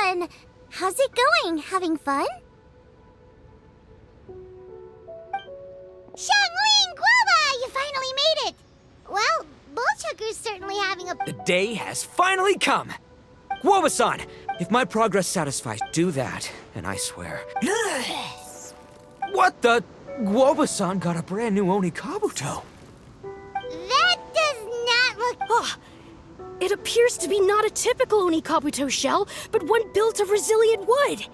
on. How's it going? Having fun? Xiangling Guoba! You finally made it! Well, Bullchucker's certainly having a... The day has finally come! Guoba-san! If my progress satisfies, do that, and I swear... What the... Guoba-san got a brand new Oni-Kabuto. That does not look... Ah, it appears to be not a typical Oni-Kabuto shell, but one built of resilient wood.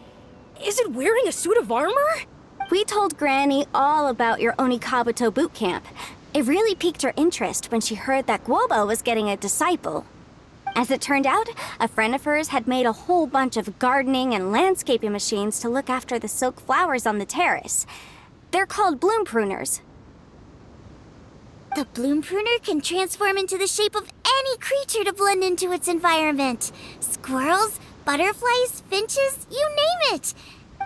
Is it wearing a suit of armor? We told Granny all about your Oni-Kabuto boot camp. It really piqued her interest when she heard that Guoba was getting a disciple. As it turned out, a friend of hers had made a whole bunch of gardening and landscaping machines to look after the silk flowers on the terrace. They're called bloom pruners. The bloom pruner can transform into the shape of any creature to blend into its environment. Squirrels, butterflies, finches, you name it.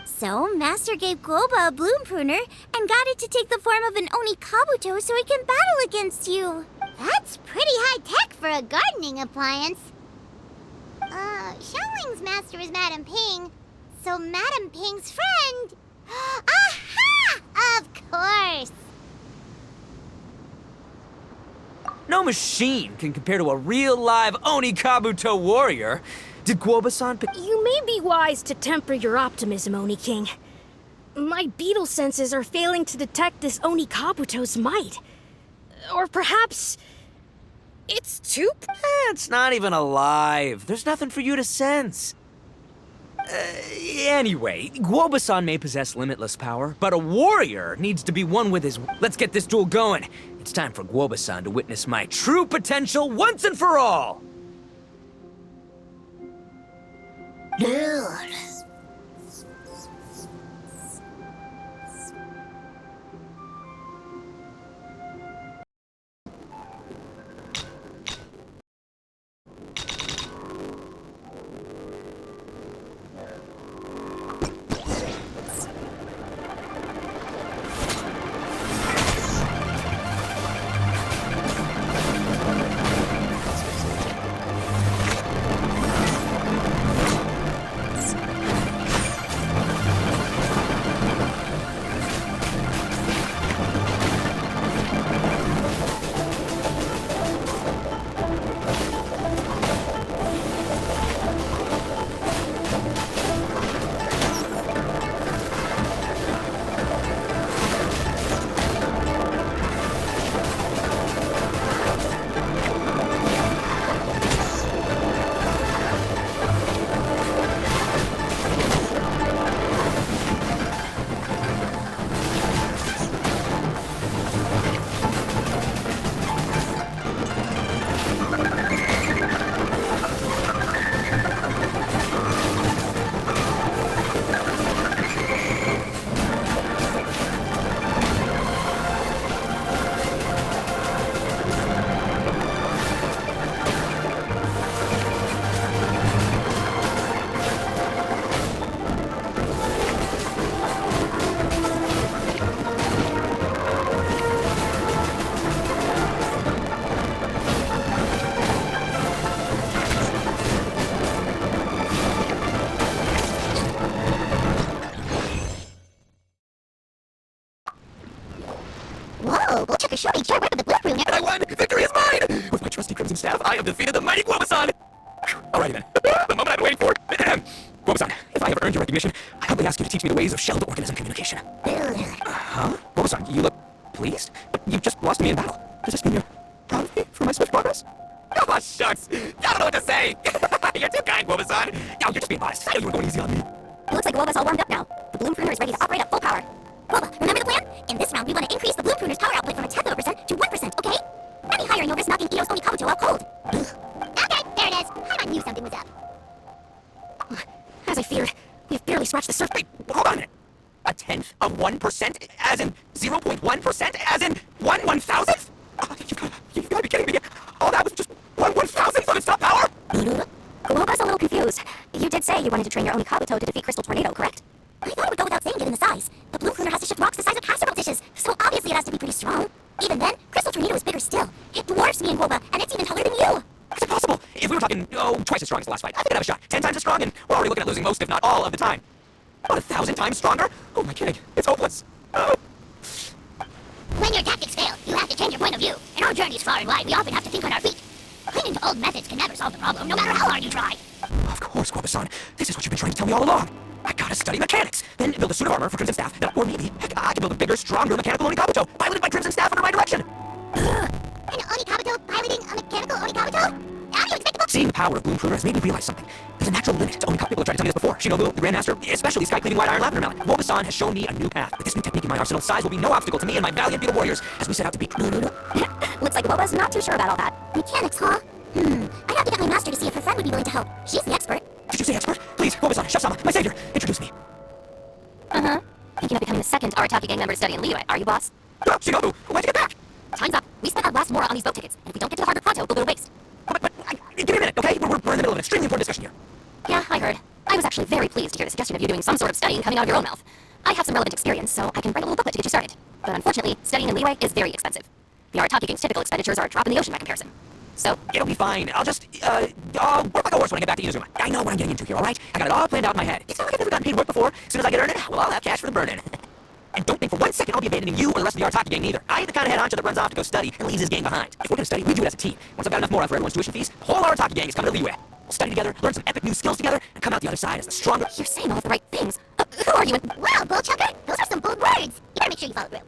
So, Master gave Guoba a bloom pruner and got it to take the form of an Oni-Kabuto so it can battle against you. That's pretty high-tech for a gardening appliance. Xiangling's master is Madame Ping, so Madame Ping's friend... Aha! Of course! No machine can compare to a real live Oni-Kabuto warrior. Did Guoba-san pick... You may be wise to temper your optimism, Oni King. My beetle senses are failing to detect this Oni-Kabuto's might. Or perhaps... it's too... It's not even alive. There's nothing for you to sense. Anyway, Guoba-san may possess limitless power, but a warrior needs to be one with his... Let's get this duel going. It's time for Guoba-san to witness my true potential once and for all. Whoa, Bullchucker sure made short work of the bloom pruner. And I won! Victory is mine! With my trusty Crimson Staff, I have defeated the mighty Guoba-san! Alrighty then. The moment I've been waiting for. Guoba-san, if I ever earned your recognition, I humbly ask you to teach me the ways of shelled organism communication. Huh? Guoba-san, you look pleased? But you've just lost me in battle. Does this mean you're proud of me for my swift progress? Oh, shucks! I don't know what to say! You're too kind, Guoba-san! No, you're just being modest. I know you were going easy on me. It looks like Guoba's all warmed up now. The bloom pruner is ready to operate at full power. Guoba, remember the plan? In this round, we want to increase the bloom pruner's power output from 1/10% to 1%, okay? Any higher and you'll risk knocking Ito's Oni-Kabuto out cold. Okay, there it is. I knew something was up. As I feared, we've barely scratched the surface. Wait, hold on a minute. 1/10%? As in 0.1%? As in 1/1000th? You've got to be kidding me. All that was just 1/1000th of its top power? Guoba's a little confused. You did say you wanted to train your Oni-Kabuto to defeat Crystal Tornado, correct? I thought it would go without saying given the size. The bloom pruner has to shift rocks the size of casserole dishes, so obviously it has to be pretty strong. Even then, Crystal Tornado is bigger still. It dwarfs me and Guoba, and it's even taller than you. It's impossible. If we were talking, twice as strong as the last fight, I think I'd have a shot. 10 times as strong, and we're already looking at losing most, if not all, of the time. About 1,000 times stronger? Who am I kidding? It's hopeless. Oh. When your tactics fail, you have to change your point of view. In our journeys far and wide, we often have to think on our feet. Clinging to old methods can never solve the problem, no matter how hard you try. Of course, Guoba-san. This is what you've been trying to tell me all along. I gotta study mechanics, then build a suit of armor for Crimson Staff. Or maybe, heck, I can build a bigger, stronger mechanical Oni Kabuto, piloted by Crimson Staff under my direction. An Oni Kabuto piloting a mechanical Oni Kabuto? How do you expect the Seeing the power of Bloom Kruger has made me realize something. There's a natural limit to Oni Kabuto. People have tried to tell me this before. Shinobu, the Grandmaster, especially Sky-Cleaving White Iron Lavender Melon. Guoba-san has shown me a new path. With this new technique in my arsenal, size will be no obstacle to me and my valiant beetle warriors as we set out to beat... Looks like Guoba's not too sure about all that. Mechanics, huh? I'd have to get my master to see if her friend would be willing to help. She's the expert. Did you say expert? Please, Guoba-san, Chef-sama, my savior, introduce me. Thinking of becoming the second Arataki gang member studying Liyue, are you, boss? Shinobu, when'd you get back? Time's up. We spent our last Mora on these boat tickets, and if we don't get to the harbor pronto, we'll go to waste. Give me a minute, okay? We're in the middle of an extremely important discussion here. Yeah, I heard. I was actually very pleased to hear the suggestion of you doing some sort of studying coming out of your own mouth. I have some relevant experience, so I can write a little booklet to get you started. But unfortunately, studying in Liyue is very expensive. The Arataki gang's typical expenditures are a drop in the ocean by comparison. So, It'll be fine. I'll just, work like a horse when I get back to Inazuma. I know what I'm getting into here, alright? I got it all planned out in my head. It's not like I've never gotten paid work before. As soon as I get earning, well, I'll have cash for the burning. And don't think for 1 second I'll be abandoning you or the rest of the Arataki gang either. I ain't the kind of head honcho that runs off to go study and leaves his gang behind. If we're gonna study, we do it as a team. Once I've got enough Mora for everyone's tuition fees, the whole Arataki gang is coming to Liyue. We'll study together, learn some epic new skills together, and come out the other side as the stronger... you're saying all of the right things. Who are you and... Wow, Bullchucker, those are some bold words. You better make sure you follow through.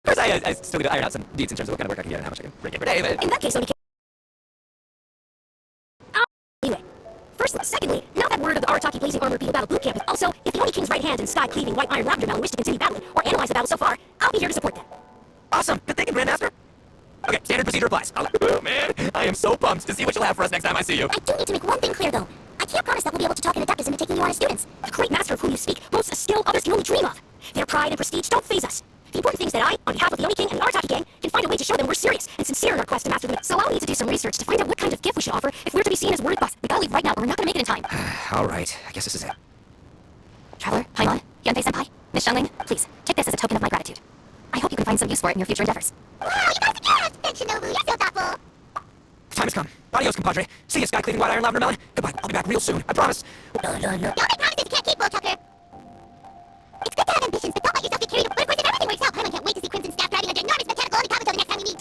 Of course, I still need to iron out some deeds in terms of what kind of work I can get and how much I can bring in per day, but... In that case, Oni Anyway, firstly, secondly, now that word of the Arataki Blazing Armor Beetle Battle Boot Camp is also, if the Oni King's right hand and Sky-Cleaving White Iron Lavender Melon wish to continue battling or analyze the battle so far, I'll be here to support them. Awesome! Good thinking, Grandmaster! Okay, standard procedure applies. Oh, man, I am so pumped to see what you'll have for us next time I see you. I do need to make one thing clear, though. I can't promise that we'll be able to talk an Adeptus into taking you on as students. The great master of whom you speak boasts a skill others can only dream of. Their pride and prestige don't faze us. The important thing is that I, on behalf of the Oni King and the Arataki gang, can find a way to show them we're serious and sincere in our quest to master them. So I'll need to do some research to find out what kind of gift we should offer if we're to be seen as worded boss. We gotta leave right now or we're not gonna make it in time. Alright, I guess this is it. Traveler, Paimon, Yanfei-senpai, Miss Xiangling, please, take this as a token of my gratitude. I hope you can find some use for it in your future endeavors. Wow, you guys are good! Thanks, Shinobu, you're so thoughtful. The time has come. Adios, compadre. See you, Sky-Cleaving White Iron Lavender Melon. Goodbye. I'll be back real soon. I promise. Don't make promises you can't keep, Bullchucker. It's good to have ambitions, but don't let yourself get carried away. But of course, if everything works out, Paimon can't wait to see Crimson Staff driving a ginormous mechanical Oni Kabuto the next time we meet.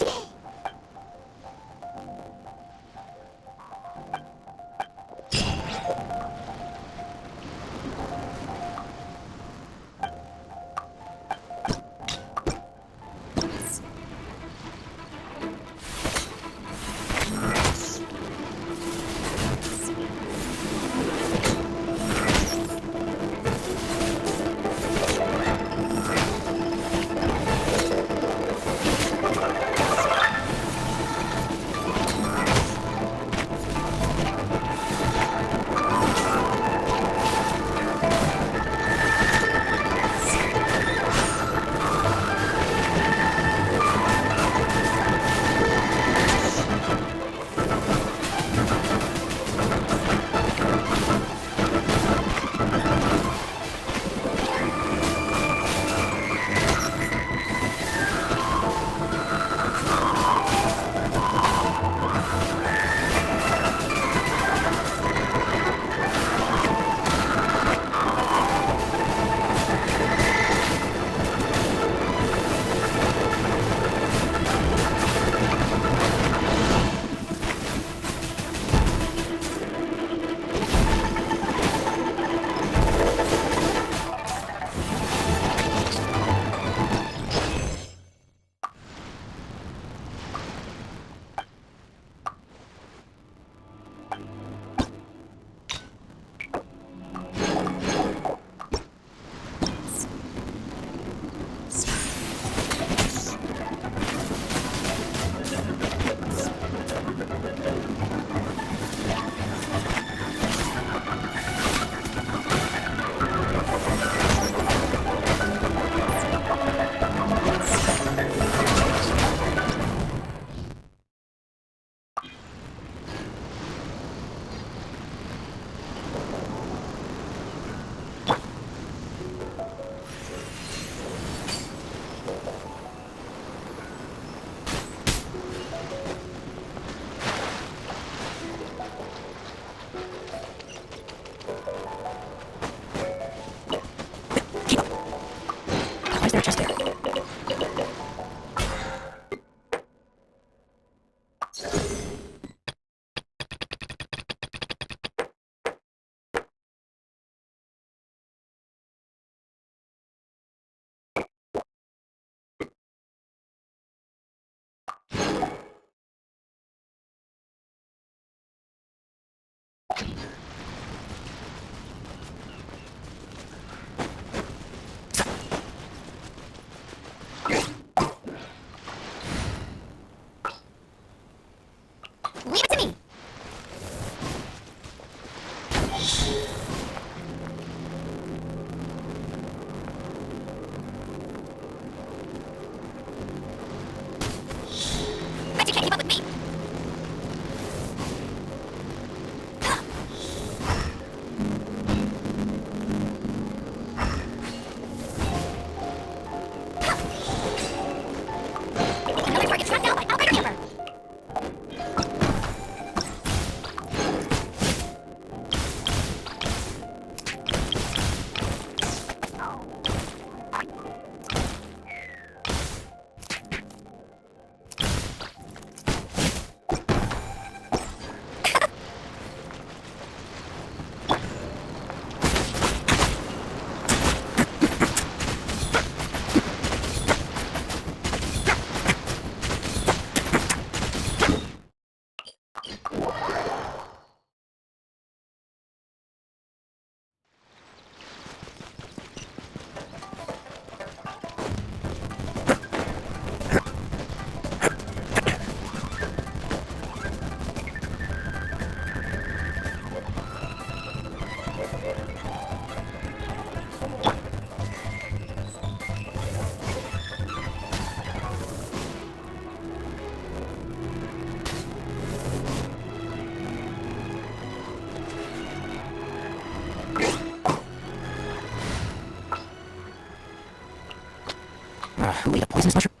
Who ate a poisonous mushroom?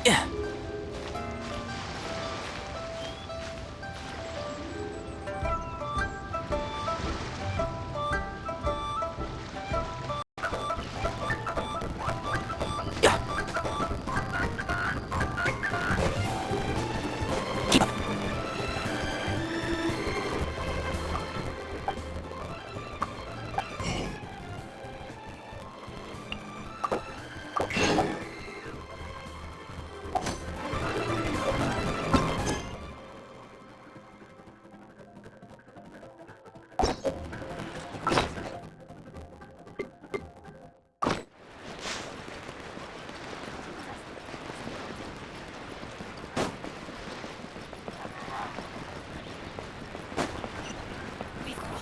Yeah. Yeah. Keep up.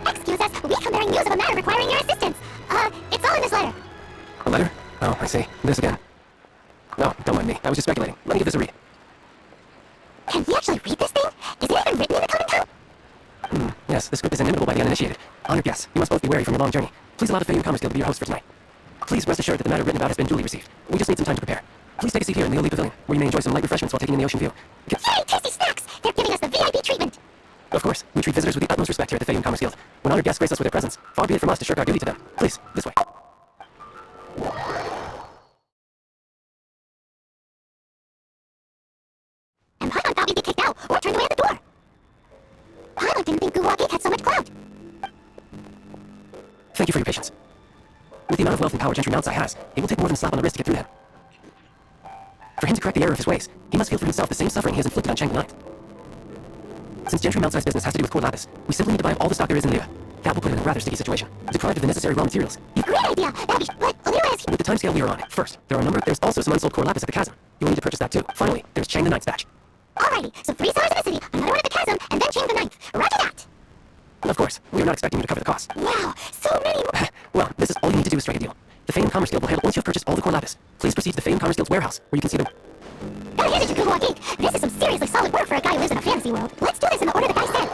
Excuse us, we come bearing news of a matter requiring your assistance. It's all in this letter. A letter? Oh, I see. This again. No, don't mind me. I was just speculating. Let me give this a read. Can we actually read this thing? Is it even written in the common tongue? Yes, the script is inimitable by the uninitiated. Honored guests, you must both be wary from your long journey. Please allow the Faerun Commerce Guild to be your host for tonight. Please rest assured that the matter written about has been duly received. We just need some time to prepare. Please take a seat here in the Elite Pavilion, where you may enjoy some light refreshments while taking in the ocean view. Yay, tasty snacks! They're giving us the VIP treatment. Of course, we treat visitors with the utmost respect here at the Faerun Commerce Guild. When honored guests grace us with their presence, far be it from us to shirk our duty to them. Please, this way. And Paimon thought we'd be kicked out or turned away at the door. Paimon didn't think Guhua Gate had so much clout. Thank you for your patience. With the amount of wealth and power Gentry Mountsai has, it will take more than a slap on the wrist to get through to him. For him to correct the error of his ways, he must feel for himself the same suffering he has inflicted on Chang'e Ninth. Since Gentry Mountsai's business has to do with Core Lapis, we simply need to buy up all the stock there is in Liyue. That will put him in a rather sticky situation. Deprived of the necessary raw materials. Great idea! That'd be... but Liyue has... With the time timescale we are on. First, there's also some unsold core lapis at the chasm. You'll need to purchase that too. Finally, there's Chang the Ninth's batch. Alrighty, so 3 cellars in the city, another one at the chasm, and then Chang the Ninth. Roger that! Of course, we are not expecting you to cover the cost. Wow, so many more. Well, this is all you need to do is strike a deal. The Fame and Commerce Guild will handle once you've purchased all the core lapis. Please proceed to the Fame and Commerce Guild's warehouse, where you can see the... Gotta hand it to Kublai Geek. This is some seriously solid work for a guy who lives in a fantasy world. Let's do this in the order the guy said.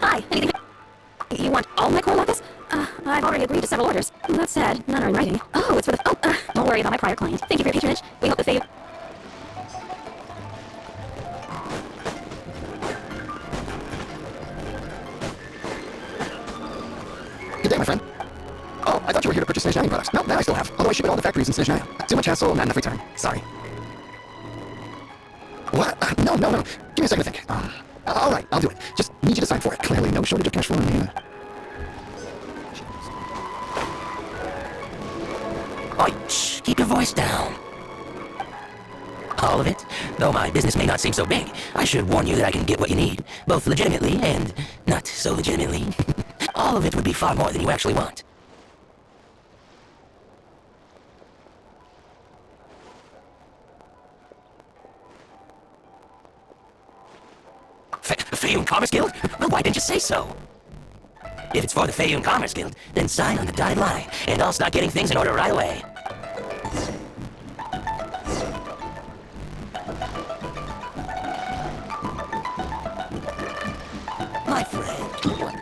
Hi, anything? You want all my core lapis? I've already agreed to several orders. That's sad, none are in writing. Oh, it's for the... don't worry about my prior client. Thank you for your patronage. We hope that they... Good day, my friend. Oh, I thought you were here to purchase Snezhnaya products. No, that I still have. Although I ship at all the factories in Snezhnaya. To my castle, not enough return. Sorry. What? No. Give me a second to think. All right, I'll do it. Just need you to sign for it. Clearly no shortage of cash flow in the... Oi, shh, keep your voice down. All of it? Though my business may not seem so big, I should warn you that I can get what you need, both legitimately and not so legitimately. All of it would be far more than you actually want. Fayoum Commerce Guild? Well, why didn't you say so? If it's for the Fayoum Commerce Guild, then sign on the dotted line, and I'll start getting things in order right away. My friend, what?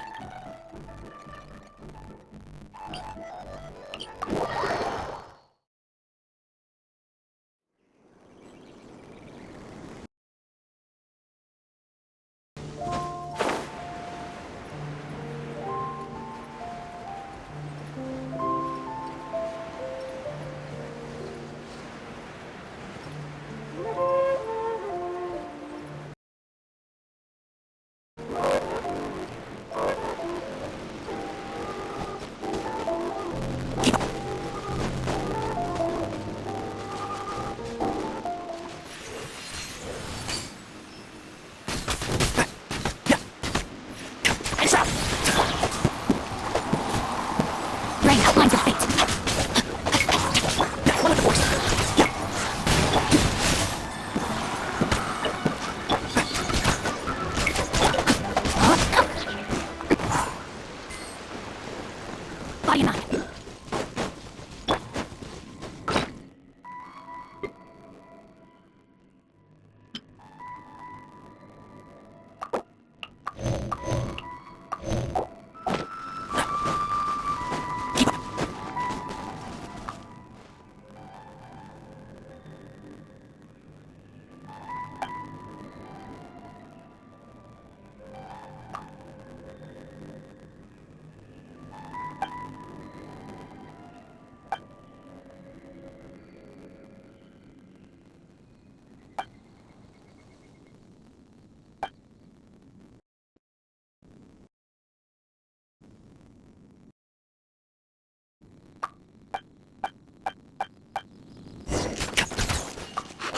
Rain outlines of fate. One of the force. Body and mind.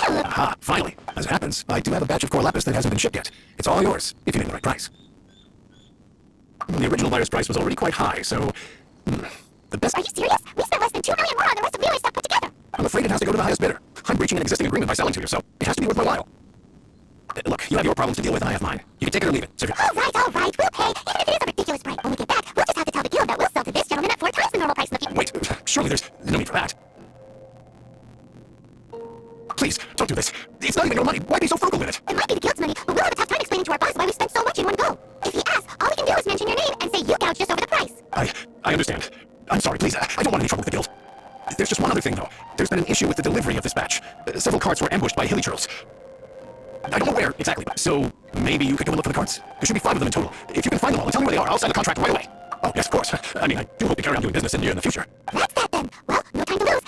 Aha, finally. As it happens, I do have a batch of core lapis that hasn't been shipped yet. It's all yours, if you name the right price. The original buyer's price was already quite high, so... the best... Are you serious? We spent less than 2 million more on the rest of Leroy's stuff put together. I'm afraid it has to go to the highest bidder. I'm breaching an existing agreement by selling to you, so it has to be worth my while. Look, you have your problems to deal with and I have mine. You can take it or leave it. So if you're... All right, we'll pay. Even if it is a ridiculous price. When we get back, we'll just have to tell the guild that we'll sell to this gentleman at 4 times the normal price in the future. Wait, surely there's no need for that. Please, don't do this. It's not even your money. Why be so frugal with it? It might be the guild's money, but we'll have a tough time explaining to our boss why we spent so much in one go. If he asks, all we can do is mention your name and say you gouged us over the price. I understand. I'm sorry, please. I don't want any trouble with the guild. There's just one other thing, though. There's been an issue with the delivery of this batch. Several carts were ambushed by hilly churls. I don't know where exactly, so maybe you could go and look for the carts. There should be 5 of them in total. If you can find them all and tell me where they are, I'll sign the contract right away. Oh, yes, of course. I mean, I do hope to carry on doing business in the future. That's that then. Well, no time to lose.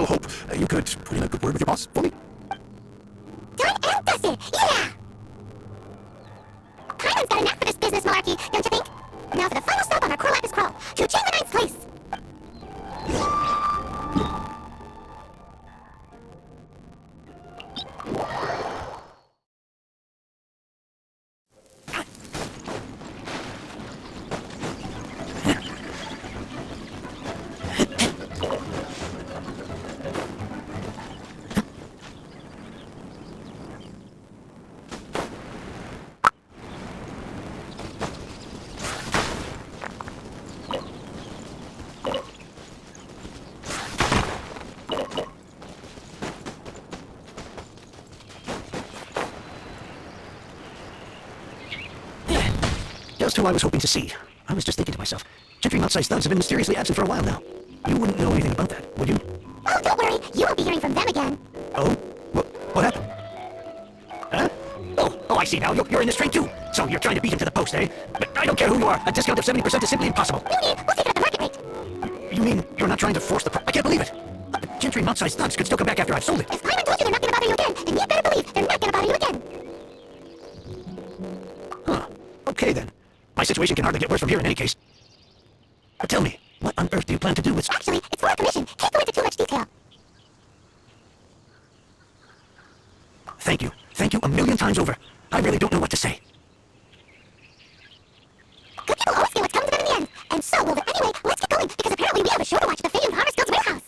also hope you could put in a good word with your boss for me. Done and dusted, yeah! Paimon's got a knack for this business malarkey, don't you think? Now for the final stop on our Core Lapis crawl, to Chamber 9's place. Just who I was hoping to see. I was just thinking to myself, Gentry Mount-sized thugs have been mysteriously absent for a while now. You wouldn't know anything about that, would you? Oh, don't worry, you won't be hearing from them again. Oh? What happened? Huh? Oh, I see now. You're in this train too. So you're trying to beat him to the post, eh? But I don't care who you are. A discount of 70% is simply impossible. No need, we'll take it at the market rate. You mean you're not trying to force the I can't believe it. Gentry Mount-sized thugs could still come back after I've sold it. If Paimon told you they're not gonna bother you again, then you better believe they're not gonna bother you again. Huh. Okay then. My situation can hardly get worse from here in any case. But tell me, what on earth do you plan to do with... Actually, it's for a commission. Can't go into too much detail. Thank you. Thank you a million times over. I really don't know what to say. Good people always feel what's coming to them in the end. And so will the... Anyway, let's get going, because apparently we have a show to watch at the famed Harvest Guild's warehouse.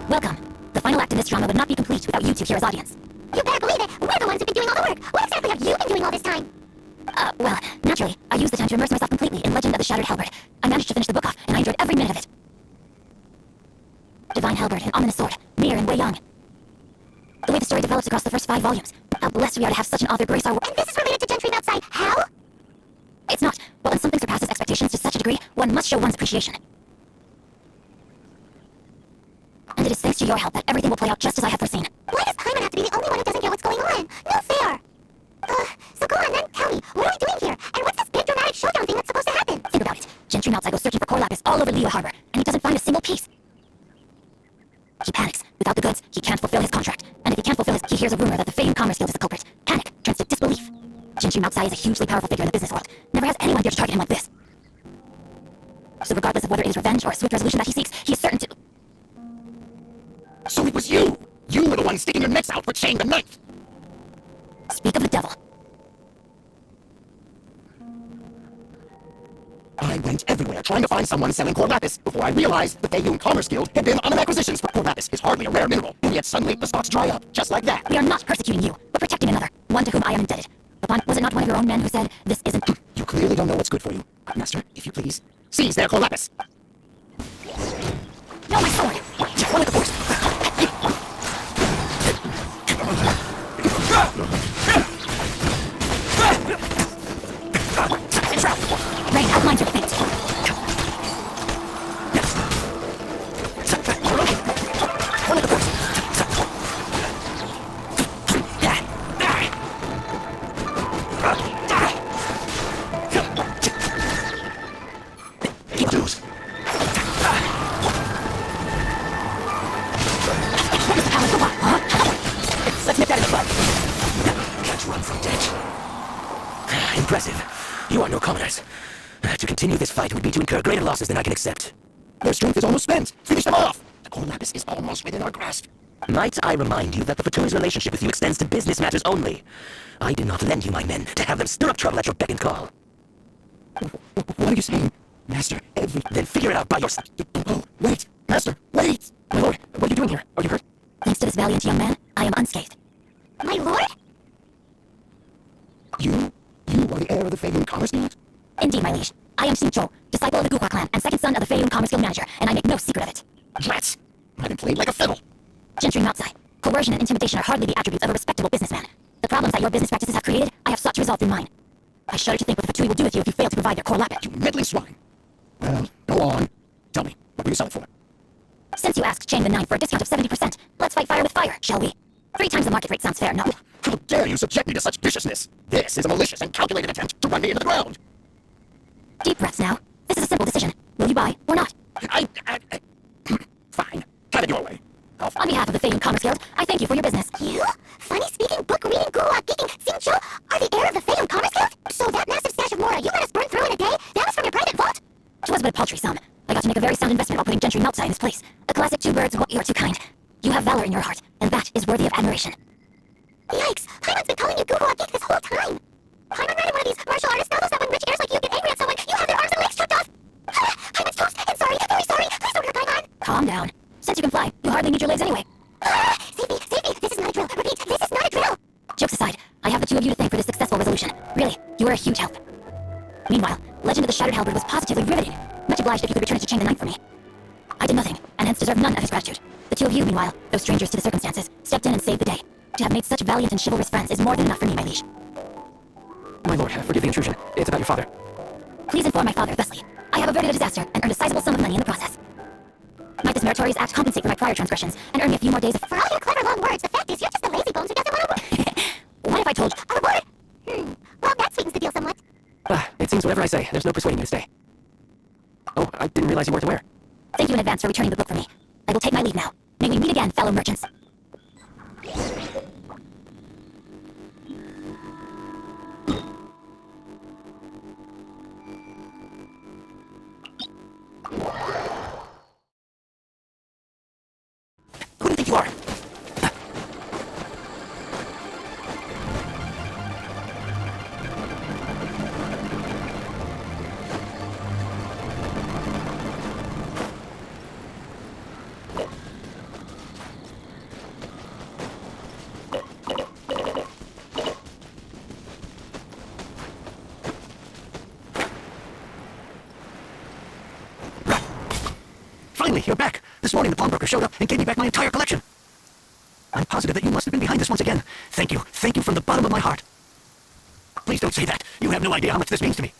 Welcome. The final act in this drama would not be complete without you two here as audience. You better believe it. We're the ones who've been doing all the work. What exactly have you been doing all this time? Well, naturally, I used the time to immerse myself completely in Legend of the Shattered Halberd. I managed to finish the book off, and I enjoyed every minute of it. Divine Halberd, an ominous sword, Mir and Wei Young. The way the story develops across the first 5 volumes. How blessed we are to have such an author grace our work. And this is related to Gentry outside. How? It's not. But when something surpasses expectations to such a degree, one must show one's appreciation. And it is thanks to your help that everything will play out just as I have foreseen. Why does Paimon have to be the only one who doesn't get what's going on? No fair! So go on then, tell me, what are we doing here? And what's this big dramatic showdown thing that's supposed to happen? Think about it. Gentry Moutside goes searching for Core Lapis all over Liyue Harbor, and he doesn't find a single piece. He panics. Without the goods, he can't fulfill his contract. And if he can't fulfill his, he hears a rumor that the famed Commerce Guild is the culprit. Panic turns to disbelief. Gentry Moutside is a hugely powerful figure in the business world. Never has anyone dared to target him like this. So regardless of whether it is revenge or a swift resolution that he seeks, he is certain to... So it was you! You were the one sticking your necks out for saying the knife! Speak of the devil. I went everywhere trying to find someone selling Core Lapis before I realized the Faeyun Commerce Guild had been on an acquisition. But Core Lapis is hardly a rare mineral, and yet suddenly the stocks dry up, just like that. We are not persecuting you, but protecting another, one to whom I am indebted. Upon, was it not one of your own men who said, this isn't... You clearly don't know what's good for you. Master, if you please, seize their Core Lapis! No, my sword! One at the force! Rain, outline your fate. One at the force! Keep those. Let's nip that in the bud. Can't run from death. Impressive. You are no commoners. To continue this fight would be to incur greater losses than I can accept. Their strength is almost spent. Finish them off! The Core Lapis is almost within our grasp. Might I remind you that the Fatui's relationship with you extends to business matters only. I did not lend you my men to have them stir up trouble at your beck and call. What are you saying? Master, Then figure it out by yourself. Oh, wait! Master, wait! My lord, what are you doing here? Are you hurt? Thanks to this valiant young man, I am unscathed. My lord? You are the heir of the Faeyun Commerce Guild? Indeed, my liege. I am Xingzhou, disciple of the Gukwa clan and second son Fayoum Commerce Guild manager, and I make no secret of it. Rats! I've been played like a fiddle. Gentry Moutsai, coercion and intimidation are hardly the attributes of a respectable businessman. The problems that your business practices have created, I have sought to resolve through mine. I shudder to think what the Fatui will do with you if you fail to provide their core lapid. You meddling swine. Well, go on. Tell me, what will you sell it for? Since you asked Chang the Nine for a discount of 70%, let's fight fire with fire, shall we? 3 times the market rate sounds fair, no? How dare you subject me to such viciousness? This is a malicious and calculated attempt to run me into the ground. Deep breaths now. This is a simple decision. Will you buy or not? Fine. Have it your way. I'll On behalf of the Fayoum Commerce Guild, I thank you for your business. You? Funny-speaking, book-reading, gulak-geeking Xingqiu are the heir of the Fayoum Commerce Guild? So that massive stash of Mora you let us burn through in a day, that was from your private vault? It was but a paltry sum. I got to make a very sound investment while putting Gentry Moutsai in his place. A classic 2 birds, you're too kind. You have valor in your heart, and that is worthy of admiration. Yikes, Paimon's been calling you gulak-geek this whole time. Paimon ran one of these martial artist novels that when rich heirs like you get angry at someone, you have their arms and legs chopped off. Paimon's toast, and sorry, very sorry, please don't hurt Paimon. Calm down. Since you can fly, you hardly need your legs anyway. Save me, this is not a drill. Repeat, this is not a drill. Jokes aside, I have the 2 of you to thank for this successful resolution. Really, you were a huge help. Meanwhile, Legend of the Shattered Halberd was positively riveting. Much obliged if you could return it to Chang the Ninth for me. I did nothing, and hence deserve none of his gratitude. The 2 of you, meanwhile, though strangers to the circumstances, stepped in and saved the day. To have made such valiant and chivalrous friends is more than enough for me, my liege. My lord, forgive the intrusion. It's about your father. Please inform my father thusly. I have averted a disaster and earned a sizable sum of money in the process. Might this meritorious act compensate for my prior transgressions and earn me a few more days of— For all your clever long words, the fact is you're just a lazy bones who doesn't want to work. What if I told— On board. Well, that sweetens the deal somewhat. It seems whatever I say, there's no persuading me to stay. Oh, I didn't realize you weren't aware. Thank you in advance for returning the book for me. I will take my leave now. May we meet again, fellow merchants. Who do you think you are? Finally, you're back. This morning the pawnbroker showed up and gave me back my entire collection. I'm positive that you must have been behind this once again. Thank you. Thank you from the bottom of my heart. Please don't say that. You have no idea how much this means to me.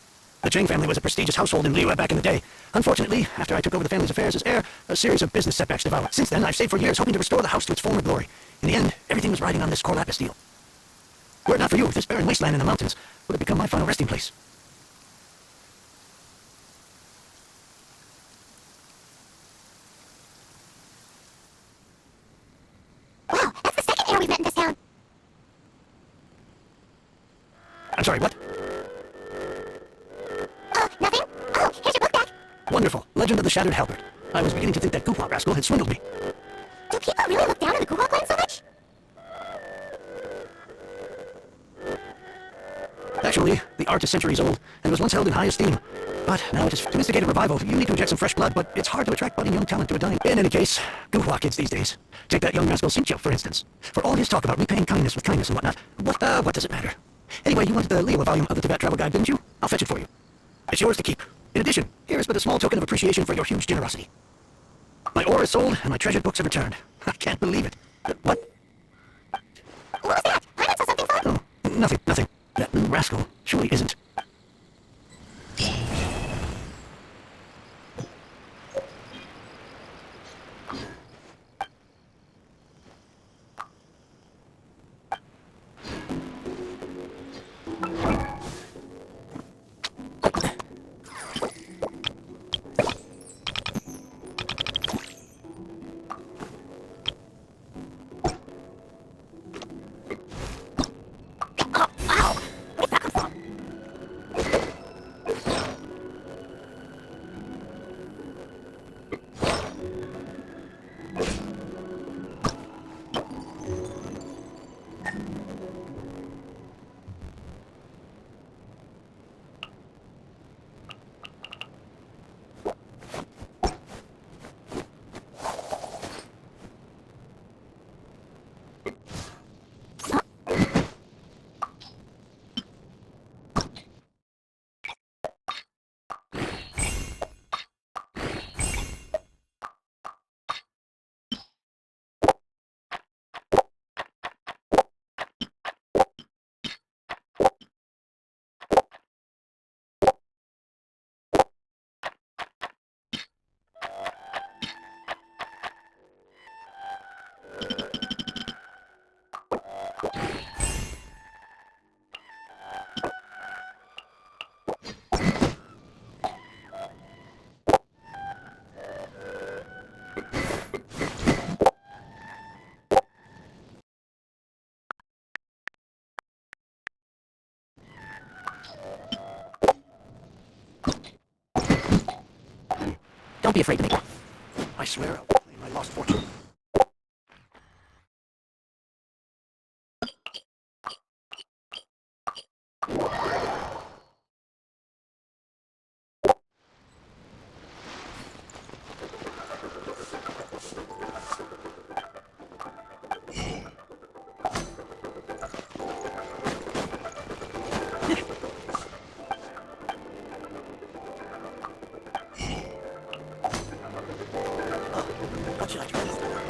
The Chang family was a prestigious household in Liyue back in the day. Unfortunately, after I took over the family's affairs as heir, a series of business setbacks developed. Since then, I've saved for years hoping to restore the house to its former glory. In the end, everything was riding on this core lapis deal. Were it not for you, this barren wasteland in the mountains would have become my final resting place. Wow, that's the second heir we've met in this town. I'm sorry, what? Nothing? Oh, here's your book back. Wonderful. Legend of the Shattered Halberd. I was beginning to think that Goopla rascal had swindled me. Do people really look down on the Gulak clan so much? Actually, the art is centuries old, and was once held in high esteem. But now it is to instigate a revival, you need to inject some fresh blood, but it's hard to attract budding young talent to a dime. In any case, Goopla kids these days. Take that young rascal Xingqiu, for instance. For all his talk about repaying kindness with kindness and whatnot, what does it matter? Anyway, you wanted the Liyue volume of the Tibet Travel Guide, didn't you? I'll fetch it for you. It's yours to keep. In addition, here is but a small token of appreciation for your huge generosity. My ore is sold, and my treasured books have returned. I can't believe it. What? What was that? I saw something fun. Oh, nothing. That rascal surely isn't. Don't be afraid to make one. I swear I'll reclaim my lost fortune. What should I try this time?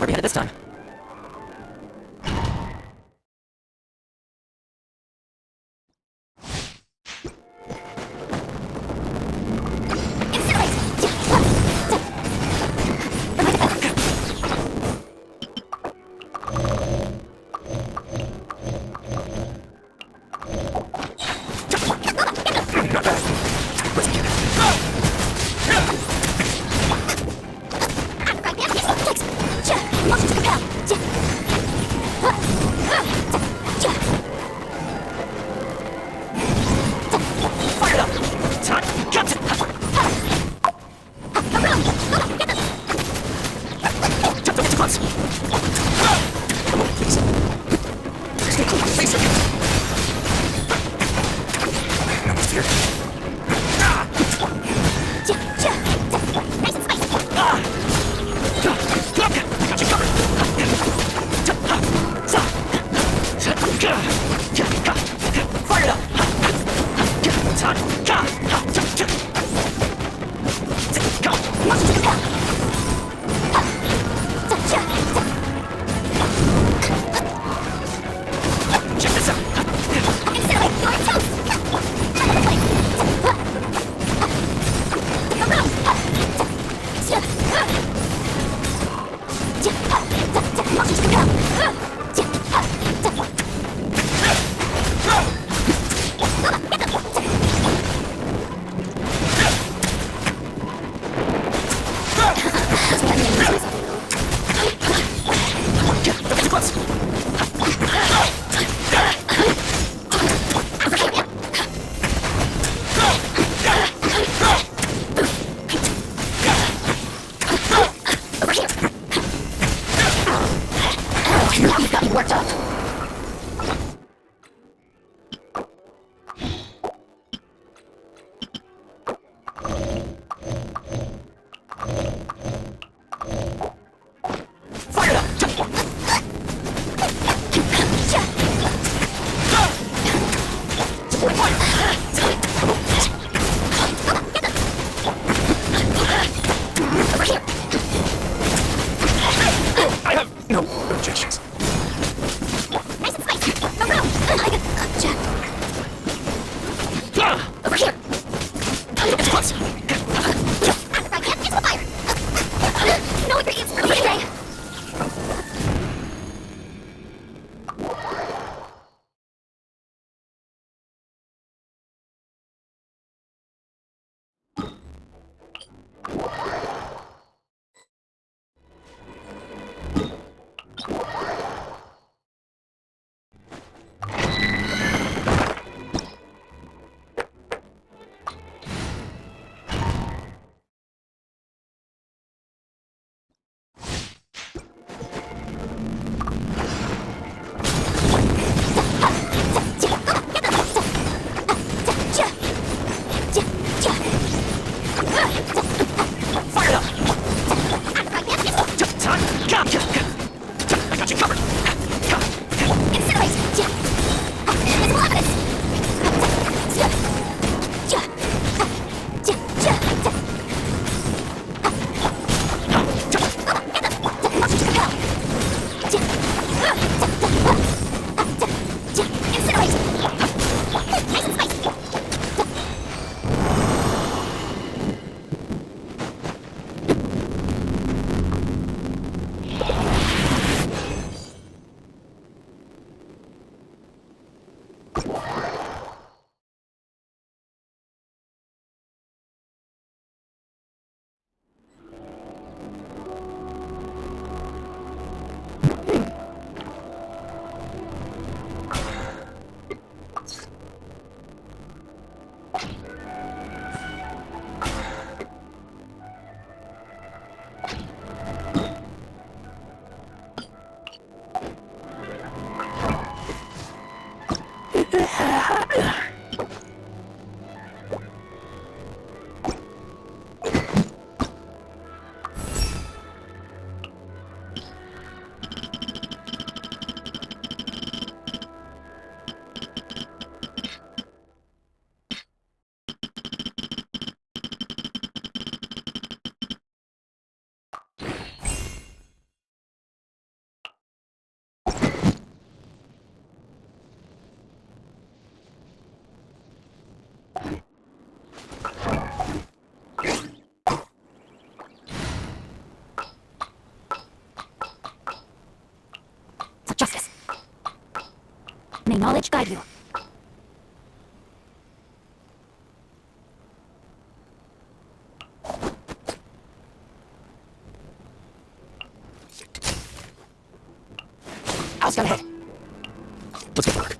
Where are we headed this time? Not bad. Let's get it. Fire it up! Time! Captain! Don't get too close! Come on, please. Stay cool. Stay safe. No one's here. I got you covered. Fire it up! Check this out! May knowledge guide you. I'll scout ahead. Let's get to work.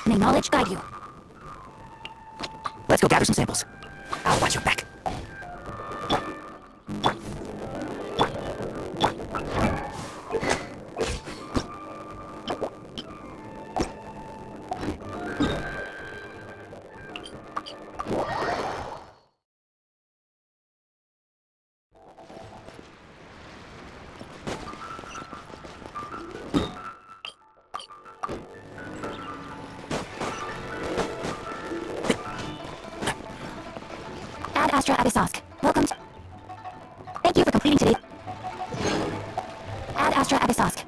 May knowledge guide you. Let's go gather some samples. I'll watch your back. Ad Astra Abyssosque. Welcome to... Thank you for completing today. Ad Astra Abyssosque.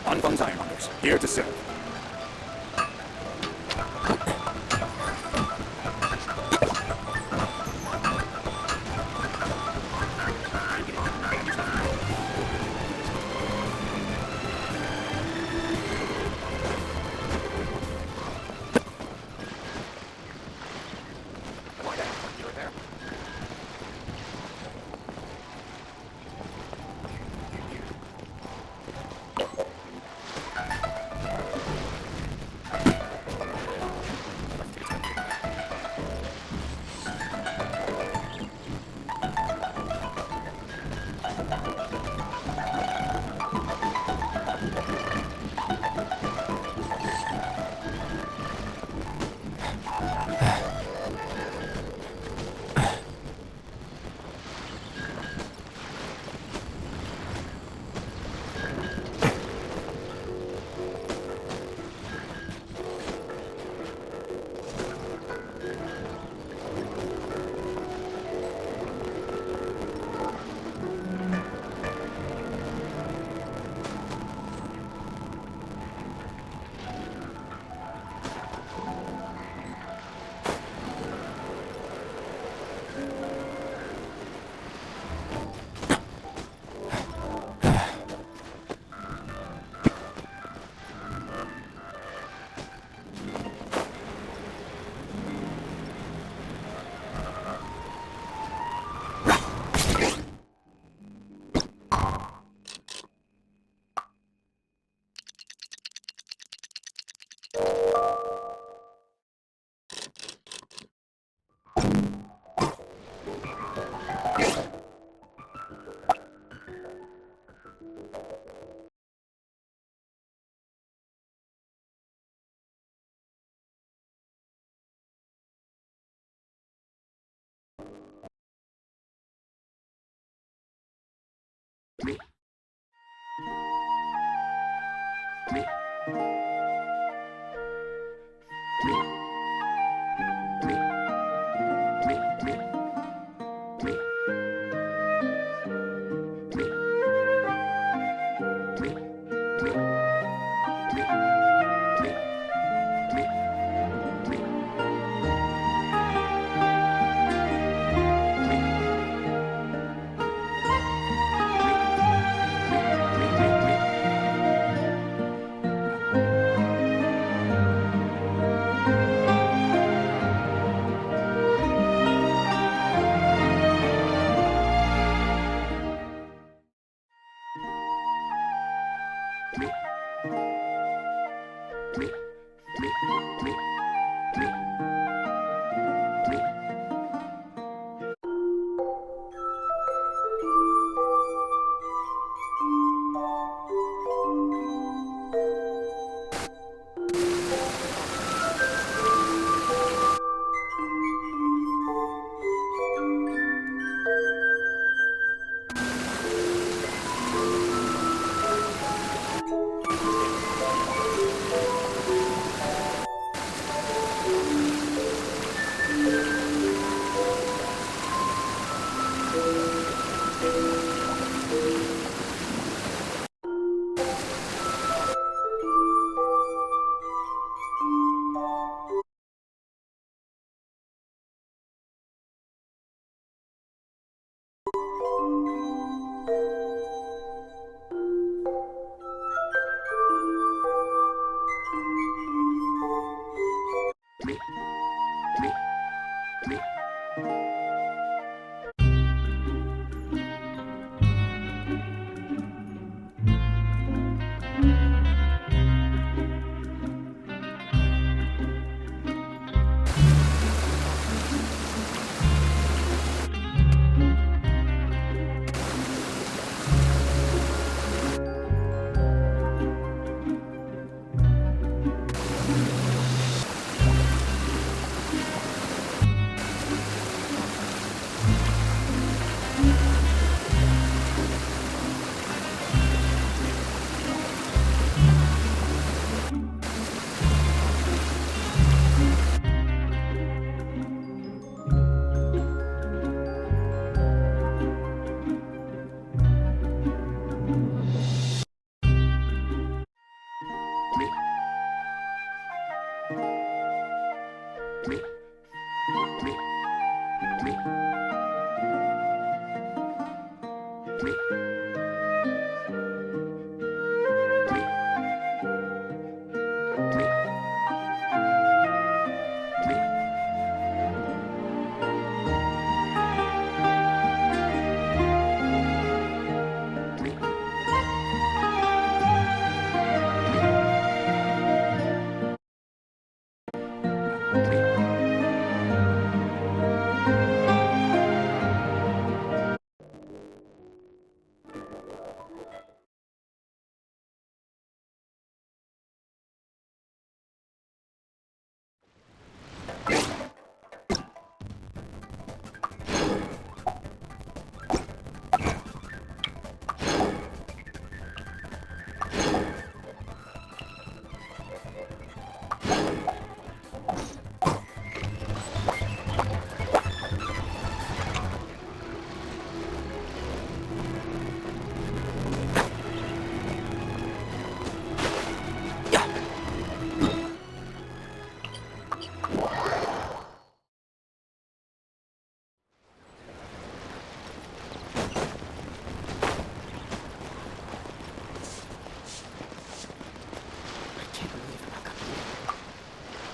Unfun's Ironmongers, here to serve.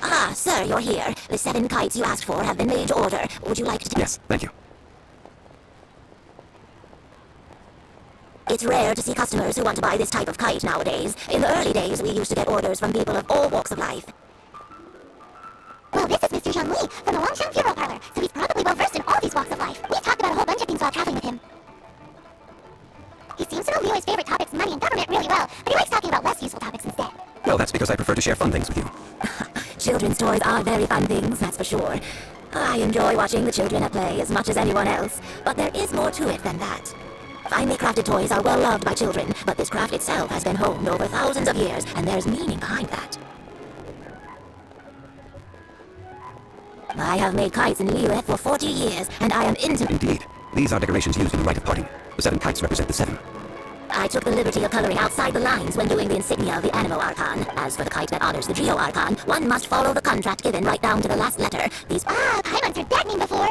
Ah, sir, you're here. The 7 kites you asked for have been made to order. Would you like to... Yes, thank you. It's rare to see customers who want to buy this type of kite nowadays. In the early days, we used to get orders from people of all walks of life. Well, this is Mr. Zhang Li from the Longsheng Funeral Parlor, so he's probably well versed in all these walks of life. We've talked about a whole bunch of things while traveling with him. He seems to know Leroy's favorite topics, money and government, really well, but he likes talking about less useful topics instead. Well, that's because I prefer to share fun things with you. Children's toys are very fun things, that's for sure. I enjoy watching the children at play as much as anyone else, but there is more to it than that. Finely crafted toys are well loved by children, but this craft itself has been honed over thousands of years, and there's meaning behind that. I have made kites in Liyue for 40 years, and I am intimate. Indeed. These are decorations used in the rite of parting. The 7 kites represent the 7. I took the liberty of coloring outside the lines when doing the insignia of the Animo Archon. As for the kite that honors the Geo Archon, one must follow the contract given right down to the last letter. These... Ah, Paimons heard that name before.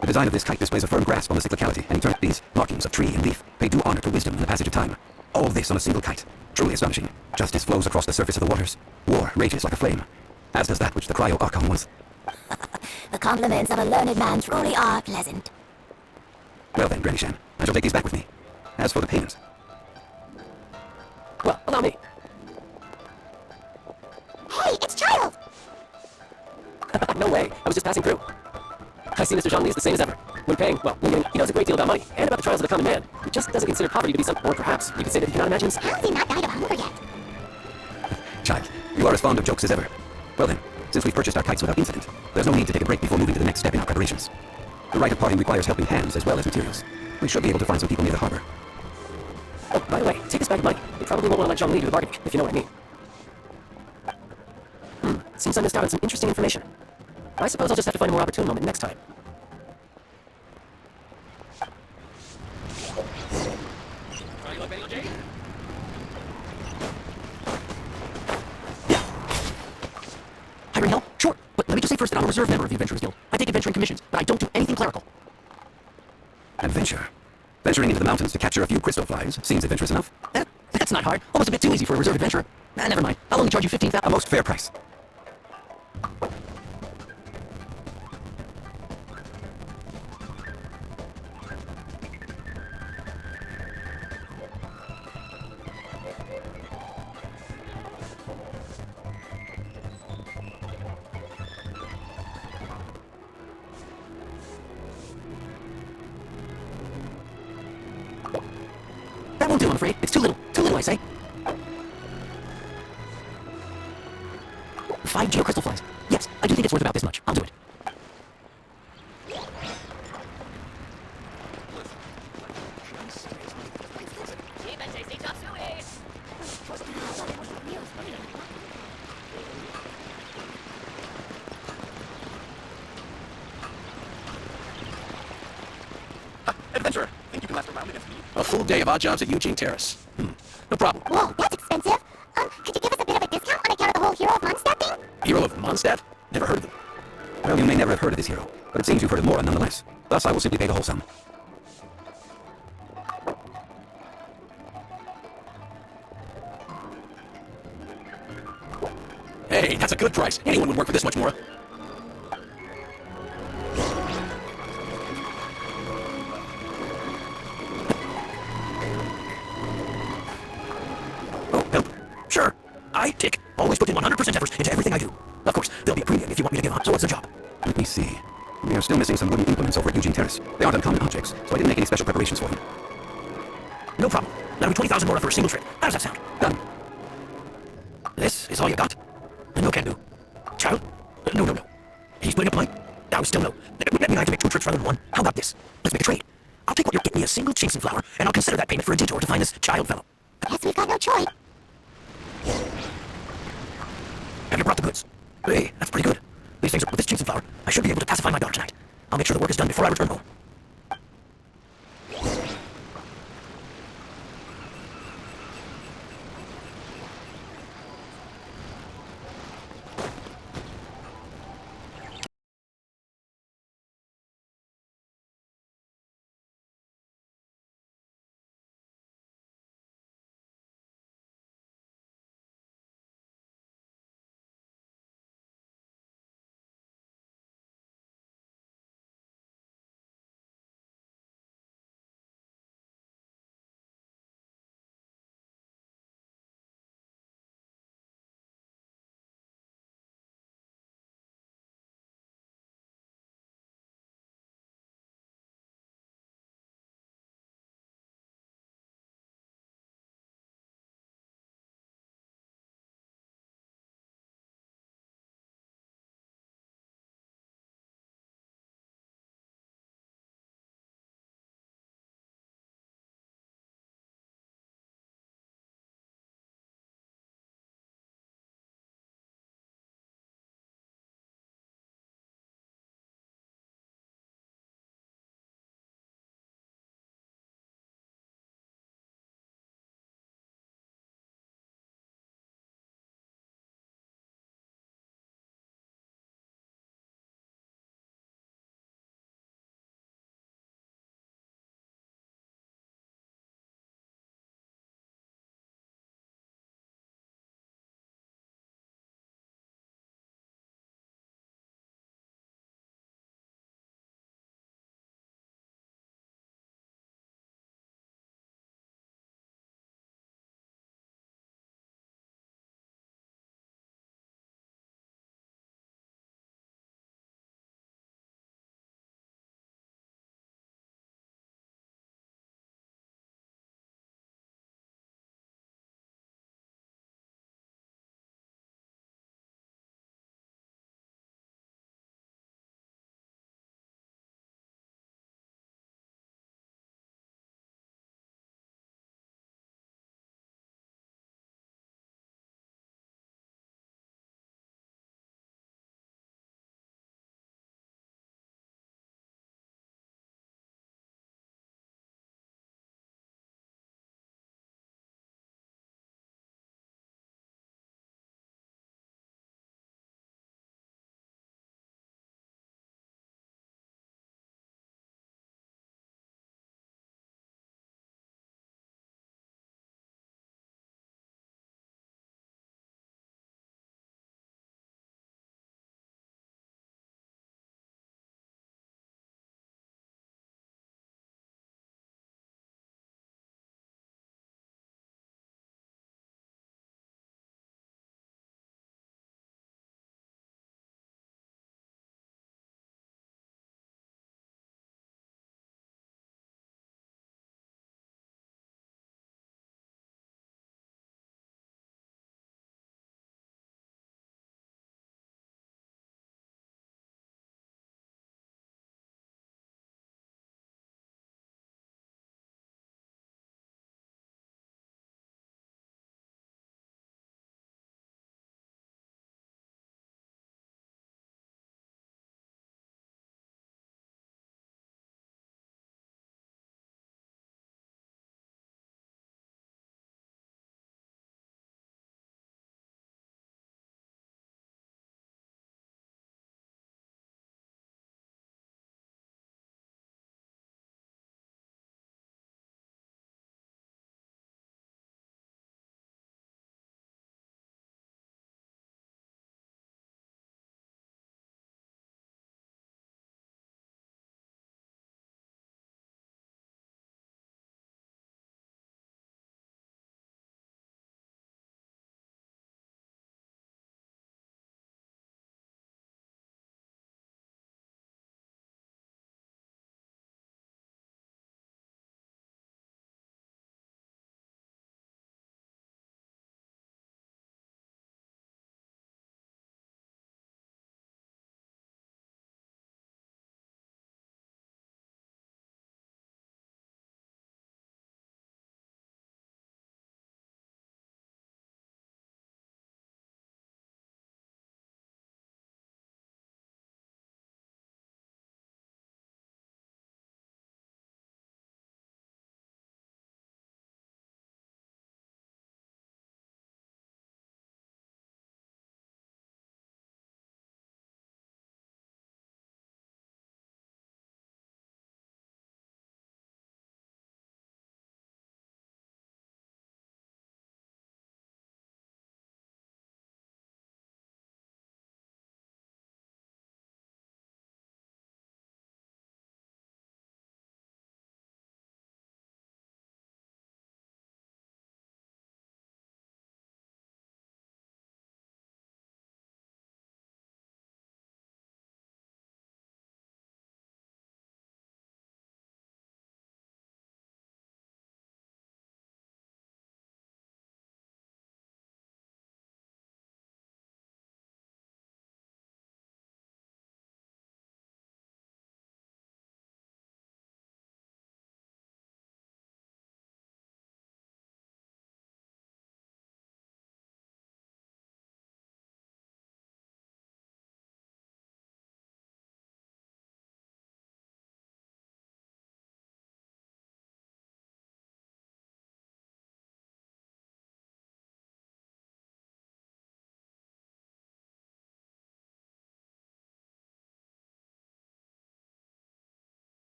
The design of this kite displays a firm grasp on the cyclicality and eternity. These markings of tree and leaf pay due honor to wisdom and the passage of time. All this on a single kite. Truly astonishing. Justice flows across the surface of the waters. War rages like a flame. As does that which the Cryo Archon was. The compliments of a learned man truly are pleasant. Well then, Granny Shan, I shall take these back with me. As for the payment... Well, allow me. Hey, it's Child! No way. I was just passing through. I see Mr. Zhongli is the same as ever. When paying, well, Wu Ying, he knows a great deal about money and about the trials of the common man. He just doesn't consider poverty to be something, or perhaps you could say that he cannot imagine How has he not died of hunger yet? Child, you are as fond of jokes as ever. Well then, since we've purchased our kites without incident, there's no need to take a break before moving to the next step in our preparations. The rite of parting requires helping hands as well as materials. We should be able to find some people near the harbor. Oh, by the way, take this bag of money. You probably won't want to let Zhongli do the bargaining, if you know what I mean. Seems I missed out on some interesting information. I suppose I'll just have to find a more opportune moment next time. Hiring help? Sure. But let me just say first that I'm a reserve member of the Adventurers Guild. I take adventuring commissions, but I don't do anything clerical. Adventure. Venturing into the mountains to capture a few crystal flies seems adventurous enough. That's not hard. Almost a bit too easy for a reserve adventurer. Never mind. I'll only charge you 15,000. A most fair price. That won't do, I'm afraid. It's too little. Too little, I say. 5 geocrystal flies. Yes, I do think it's worth about this much. I'll do it. Adventurer, think you can last a round against me? A full day of odd jobs at Eugene Terrace. No problem. Whoa, that's expensive. Could you give us a bit of a discount on account of the whole Hero of Mondstadt thing? Hero of Mondstadt? Never heard of them. Well, you may never have heard of this hero, but it seems you've heard of Mora nonetheless. Thus, I will simply pay the whole sum. Hey, that's a good price. Anyone would work for this much, Mora. Oh, help. Sure. I, Tick, always put in 100% effort into everything I do. Of course, there'll be a premium if you want me to give up, so what's the job? Let me see. We are still missing some wooden implements over at Eugene Terrace. They aren't uncommon objects, so I didn't make any special preparations for them. No problem. That'll be 20,000 more for a single trip. How does that sound? Done. This is all you got? No can do. Child? No. He's putting up a fight? No, still no. Maybe I can make 2 trips rather than 1. How about this? Let's make a trade. I'll take what you're getting me, a single chasing flower, and I'll consider that payment for a detour to find this child fellow. Guess we've got no choice. Have you brought the goods? Hey, that's pretty good. These things are with this chasing flower. I should be able to pacify my daughter tonight. I'll make sure the work is done before I return home.